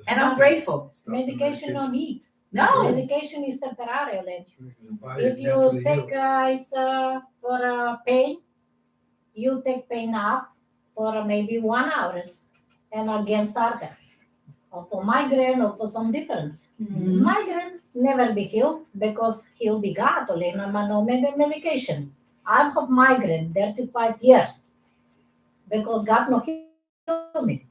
And I'm grateful. Stop the Medication no need. No. Medication is temporary. The body If you naturally take heals. for pain, you take pain off for maybe 1 hour and again start it. Or for migraine or for some difference. Migraine never be healed because he'll be got only no medication. I have migraine 35 years because God no heal me.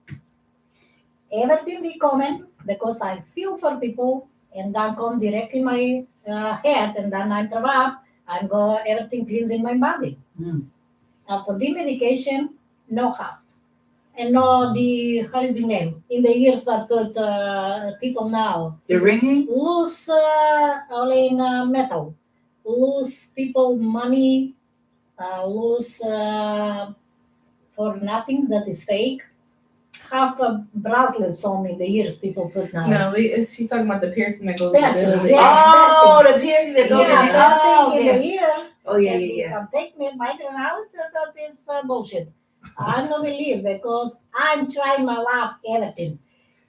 Everything be coming because I feel for people and then come directly my head and then I travel I'm go everything cleans in my body. Mm. For the medication, no half. And no the how is the name? In the years that put people now The ringing? lose only in metal, lose people money, lose for nothing that is fake. Half a bracelets on in the ears people put now. No, she's talking about the piercing that goes Piercing, in the middle of the yeah. ear. Oh, the piercing that goes Yeah, in the piercing in okay. the ears. Oh, yeah, and yeah, you yeah. can take me migraine out. That is bullshit. I don't believe because I'm trying my life everything.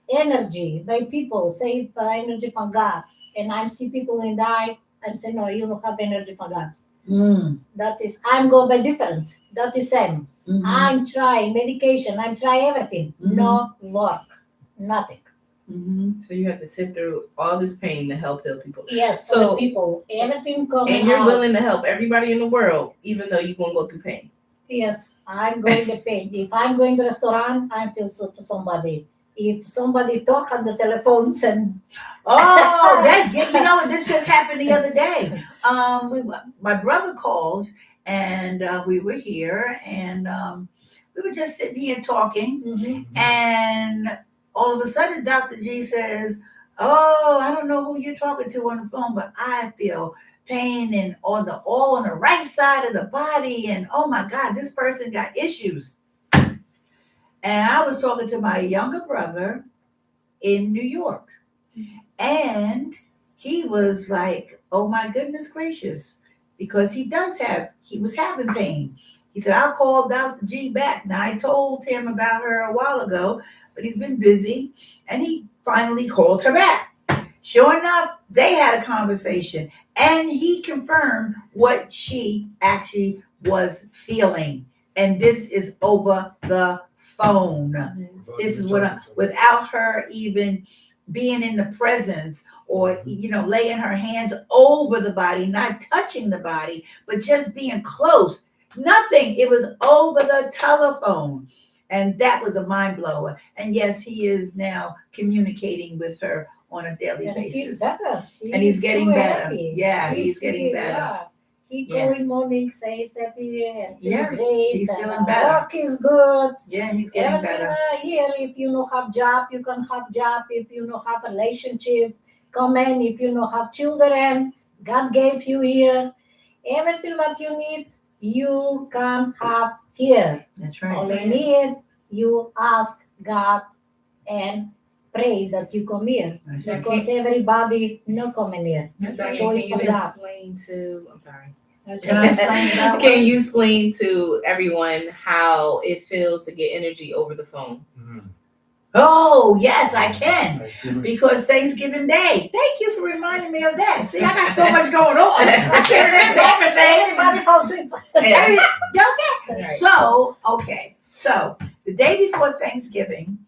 Energy by people save energy from God, and I'm see people in die. I'm saying no, you don't have energy from God. Mm. That is I'm go by difference. That is same. Mhm. I'm trying medication. I'm try everything. No work, nothing. Mhm. So you have to sit through all this pain to help heal people. Yes, So- for the people, everything coming And you're out. willing to help everybody in the world, even though you're going to go through pain. Yes, I'm going to pay. If I'm going to restaurant, I feel so to somebody. If somebody talk on the telephones and Oh, that you know what? This just happened the other day. My brother called, and we were here, and we were just sitting here talking, and all of a sudden, Dr. G says, "Oh, I don't know who you're talking to on the phone, but I feel pain and all on the right side of the body, and oh my God, this person got issues." And I was talking to my younger brother in New York. And he was like, "Oh my goodness gracious," because he was having pain. He said, "I'll call Dr. G back." Now I told him about her a while ago, but he's been busy, and he finally called her back. Sure enough, they had a conversation, and he confirmed what she actually was feeling. And this is over the phone. This is without her even being in the presence or laying her hands over the body, not touching the body, but just being close. Nothing. It was over the telephone. And that was a mind blower. And yes, he is now communicating with her on a daily and basis. he's better. And he's getting so better. happy. Yeah, he's getting better. Yeah. He Yeah. go in morning, says happy and feel Yeah, great. he's and feeling better. Work is good. Yeah, he's getting Everything better. Here, if you don't have job, you can have job. If you don't have relationship, come in. If you don't have children, God gave you here. Everything what you need, you can have here. That's right. All you need, you ask God and pray that you come here. That's right. Because everybody no come in here. Ms. Diane, Choice can you of God. explain to, I'm sorry. Can I explain that Can one? you explain to everyone how it feels to get energy over the phone? Oh, yes, I can. I see what- Because Thanksgiving Day. Thank you for reminding me of that. See, I got so much going on. I can't remember everything. Everybody falls asleep. Every- Right. So the day before Thanksgiving,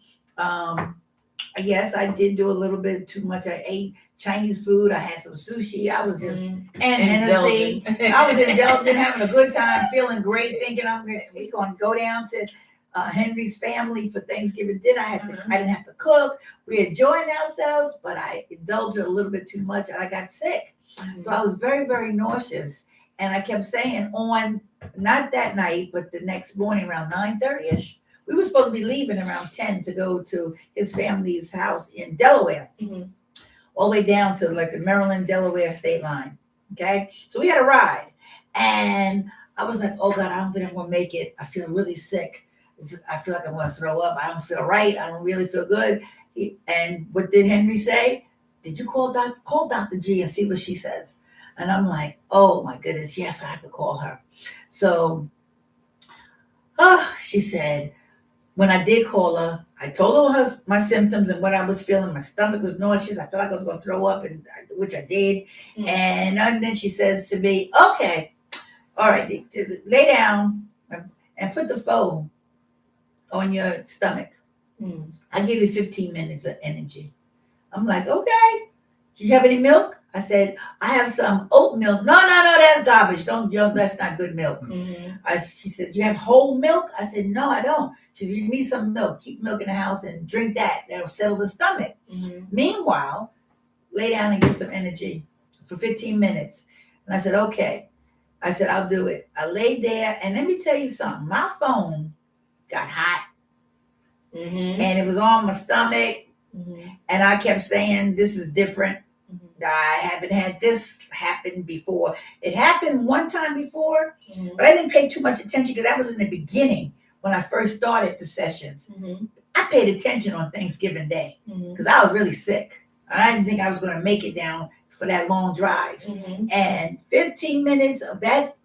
yes, I did do a little bit too much. I ate Chinese food. I had some sushi. I was just and Hennessy. I was indulgent, having a good time, feeling great, thinking we're gonna go down to Henry's family for Thanksgiving dinner. I didn't have to cook. We enjoying ourselves, but I indulged a little bit too much, and I got sick. So I was very, very nauseous, and I kept saying on not that night, but the next morning around 9:30ish. We were supposed to be leaving around 10 to go to his family's house in Delaware, Mhm. all the way down to like the Maryland-Delaware state line. Okay, so we had a ride, and I was like, "Oh God, I don't think I'm gonna make it. I feel really sick. I feel like I'm gonna throw up. I don't feel right. I don't really feel good." And what did Henry say? "Did you call Dr. G and see what she says?" And I'm like, "Oh my goodness, yes, I have to call her." So, she said, when I did call her, I told her my symptoms and what I was feeling. My stomach was nauseous. I felt like I was going to throw up, which I did. Mm. And then she says to me, "Okay, all right, lay down and put the phone on your stomach. Mm. I'll give you 15 minutes of energy." I'm like, "Okay. Do you have any milk?" I said, "I have some oat milk." No, that's garbage. Don't, that's not good milk. Mhm. She said, "You have whole milk?" I said, "No, I don't." She said, "You need some milk. Keep milk in the house and drink that. That'll settle the stomach." Mhm. Meanwhile, lay down and get some energy for 15 minutes. And I said, "Okay." I said, I'll do it. I laid there, and let me tell you something. My phone got hot, Mm-hmm. and it was on my stomach, Mm-hmm. and I kept saying, this is different. Mm-hmm. I haven't had this happen before. It happened one time before, Mm-hmm. but I didn't pay too much attention because that was in the beginning when I first started the sessions. Mm-hmm. I paid attention on Thanksgiving Day Mm-hmm. because I was really sick. And I didn't think I was going to make it down for that long drive. Mm-hmm. And 15 minutes of that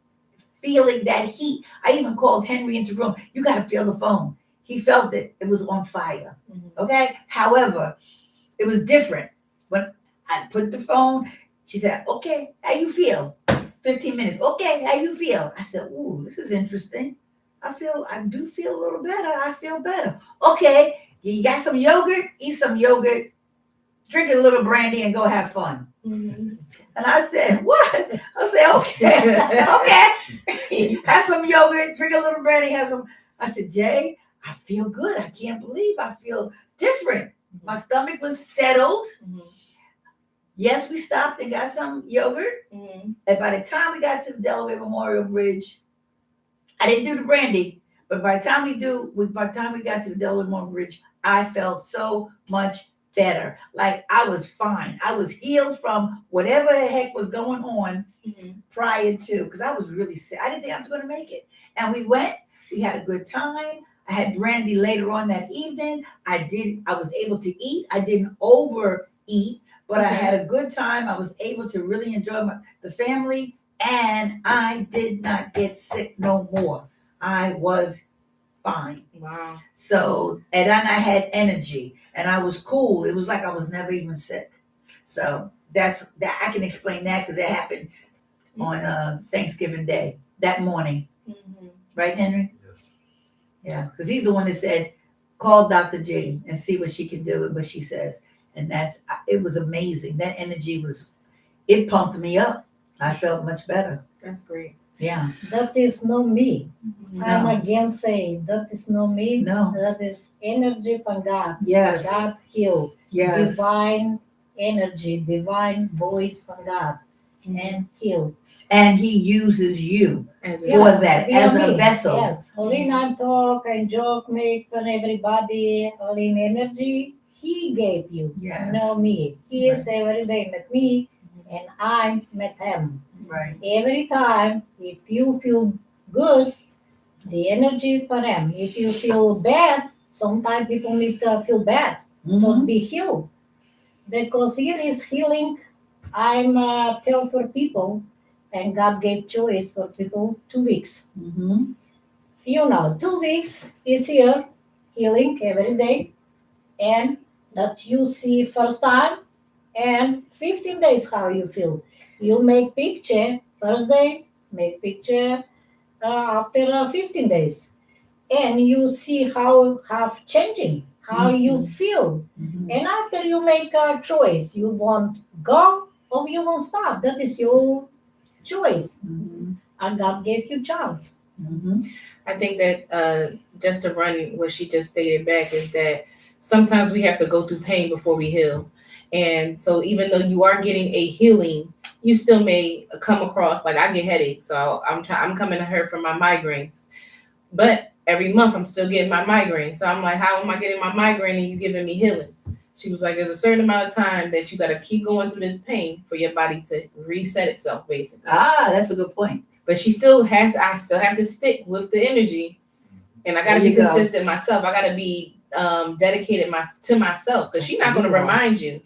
feeling, that heat. I even called Henry into the room. You got to feel the phone. He felt that it was on fire. Mm-hmm. Okay. However, it was different. When I put the phone, she said, okay, how you feel? 15 minutes. Okay, how you feel? I said, ooh, this is interesting. I do feel a little better. I feel better. Okay, you got some yogurt? Eat some yogurt. Drink a little brandy and go have fun. Mm-hmm. And I said, what? I said, okay, okay. Have some yogurt, drink a little brandy, have some. I said, Jay, I feel good. I can't believe I feel different. My stomach was settled. Mm-hmm. Yes, we stopped and got some yogurt. Mm-hmm. And by the time we got to the Delaware Memorial Bridge, I didn't do the brandy, but by the time we got to the Delaware Memorial Bridge, I felt so much better. Like I was fine. I was healed from whatever the heck was going on Mm-hmm. prior to, because I was really sick. I didn't think I was going to make it. And we went, we had a good time. I had brandy later on that evening. I was able to eat. I didn't overeat, but I Okay. had a good time. I was able to really enjoy the family, and I did not get sick no more. I was fine. Wow. So, and then I had energy and I was cool. It was like I was never even sick. So that's that. I can explain that because it happened on Thanksgiving Day, that morning. Mm-hmm. Right, Henry? Yes. Yeah, because he's the one that said, call Dr. G and see what she can do and what she says. And it was amazing. That energy it pumped me up. I felt much better. That's great. Yeah. That is not me. Mm-hmm. I'm No. again saying that is not me. No. That is energy from God. Yes. God heal. Yes. Divine energy, divine voice from God, and heal. And he uses you As for that, via as a me. vessel. Yes. Only I'm talk and joke, make fun everybody, all in energy. He gave you, Yes. no me. He is every day with me, and I met him. Right. Every time, if you feel good, the energy for them. If you feel bad, sometimes people need to feel bad, not be healed. Because here is healing. I'm tell for people, and God gave choice for people 2 weeks. Mm-hmm. 2 weeks is here, healing every day, and that you see first time, and 15 days how you feel. You make picture first day, make picture after 15 days, and you see how have changing, how you feel. Mm-hmm. And after you make a choice, you want go or you want stop. That is your choice, Mm-hmm. and God gave you chance. Mm-hmm. I think that just to run what she just stated back is that sometimes we have to go through pain before we heal. And so even though you are getting a healing, you still may come across, like I get headaches. So I'm coming to her for my migraines. But every month I'm still getting my migraine. So I'm like, how am I getting my migraine and you giving me healings? She was like, there's a certain amount of time that you got to keep going through this pain for your body to reset itself, basically. That's a good point. But I still have to stick with the energy, and I got to There be you go. consistent myself. I got to be dedicated to myself, because she's not going to You are. remind you.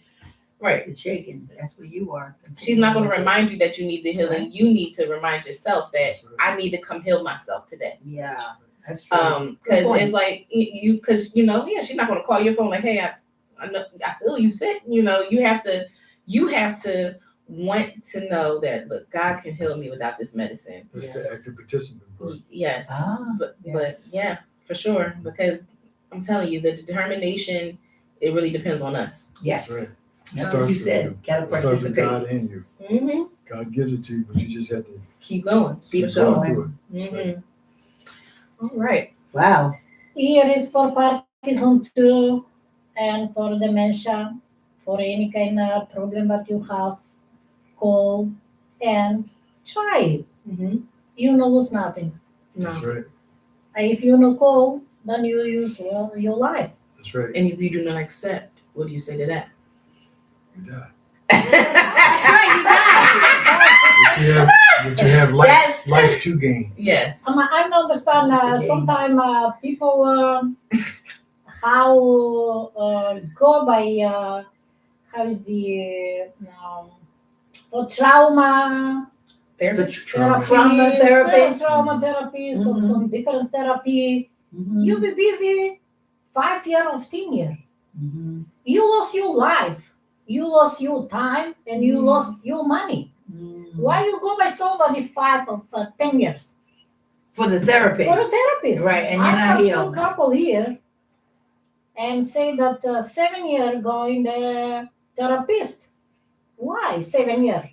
Right. It's shaking. That's where you are. She's not going to remind you that you need the healing. Right. You need to remind yourself that That's right. I need to come heal myself today. Yeah, that's true. Because point. it's like because she's not going to call your phone like, hey, I know I feel you sick. You have to want to know that, look, God can heal me without this medicine. That's Yes. the active participant part. Yes. But Yes. yeah, for sure, because I'm telling you, the determination, it really depends on us. Yes. That's right. That's Starts what you with said. you. Gotta It starts with participate. God in you. Mm-hmm. God gives it to you, but you just have to Keep going. Keep for sure. going. do it. That's right. Mm-hmm. All right. Wow. Here is for Parkinson too, and for dementia, for any kind of problem that you have, call and try. Mm-hmm. You no lose nothing. No. That's right. If you no call, then you use your life. That's right. And if you do not accept, what do you say to that? You die. Right, But you have life to gain. Yes. I understand sometimes people how go by how is the for trauma Therapy. Trauma therapy. trauma therapy, some different therapy. Mhm. You be busy 5 years or 10 years. Mhm. You lost your life, you lost your time, and you lost your money. Mhm. Why you go by somebody 5 or 10 years For the therapy. for a therapist? Right, and you're I not have healed. two couple here, and say that 7 years going the therapist. Why 7 years?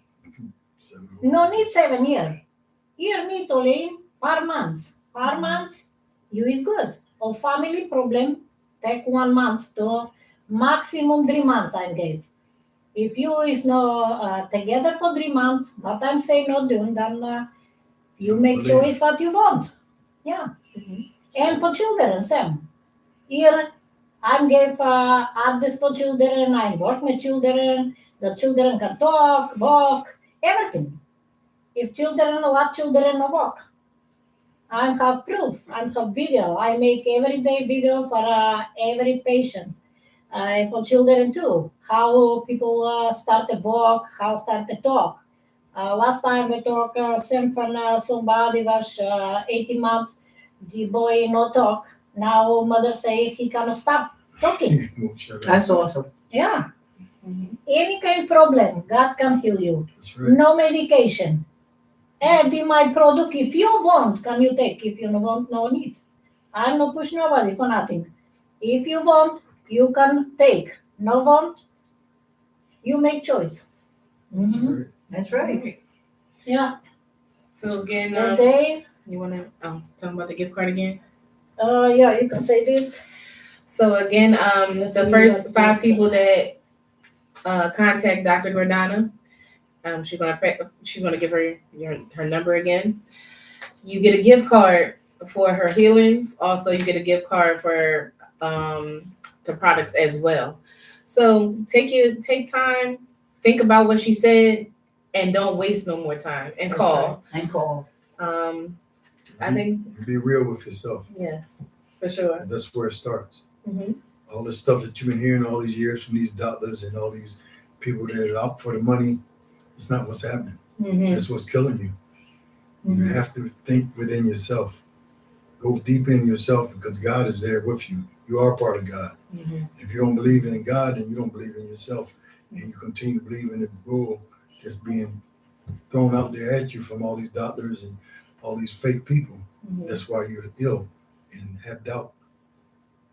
So, No need 7 years. You need only per month. Per month, you is good. Or family problem, take 1 month to maximum 3 months I gave. If you is no together for 3 months, but I'm saying not doing, then you Don't make believe choice what you want. Yeah. And for children, same. Here, I gave advice for children, I work with children, the children can talk, walk, everything. If children what children walk. I have proof, I have video. I make everyday video for every patient. For children too, how people start to walk, how start to talk. Last time we talked, same from somebody was 18 months, the boy no talk. Now mother say he cannot stop talking. won't shut up. That's awesome. Yeah, any kind problem, God can heal you. That's right. No medication. And in my product, if you want, can you take? If you don't want, no need. I no push nobody for nothing. If you want, you can take. No want, you make choice. That's Mhm. right. That's right. Yeah. So again, The day, you want to tell them about the gift card again? yeah, you can say this. So again, Let's the see first what 5 this- people that contact Dr. Gordana, she's gonna give her number again. You get a gift card for her healings. Also, you get a gift card for the products as well. So take time, think about what she said, and don't waste no more time. And That's call. right. And call. I think Be real with yourself. yes, for sure. That's where it starts. Mm-hmm. All the stuff that you've been hearing all these years from these doctors and all these people that are out for the money, it's not what's happening. Mm-hmm. That's what's killing you. You Mhm. have to think within yourself. Go deep in yourself because God is there with you. You are part of God. Mm-hmm. If you don't believe in God, then you don't believe in yourself. And you continue to believe in the bull that's being thrown out there at you from all these doctors and all these fake people. Mm-hmm. That's why you're ill and have doubt.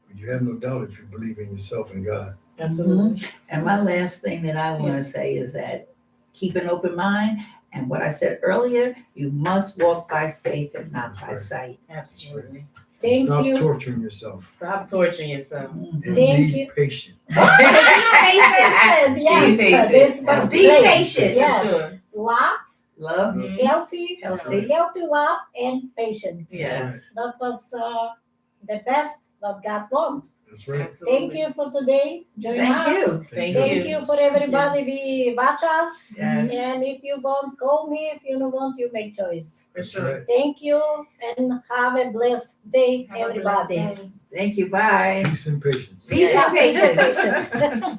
But you have no doubt if you believe in yourself and God. Absolutely. And my last thing that I want to say is that keep an open mind. And what I said earlier, you must walk by faith and not by That's sight. Absolutely. Thank Stop you. torturing yourself Stop torturing yourself. Mhm. and Thank be you. patient. Patient, yes, patient. this first Be place. patient. Yes. For sure. Love, Love. Mhm. healthy, Healthy. healthy love, and patience. Yes. That was the best that God wants. That's right. Absolutely. Thank you for today. Join Thank us. you. Thank Thank you. you for everybody we watch us. Yes. And if you want, call me. If you don't want, you make choice. For That's sure. right. Thank you and have a blessed day, Have a blessed everybody. day. Thank you. Bye. Peace and patience. Peace and Yeah, patience. patient.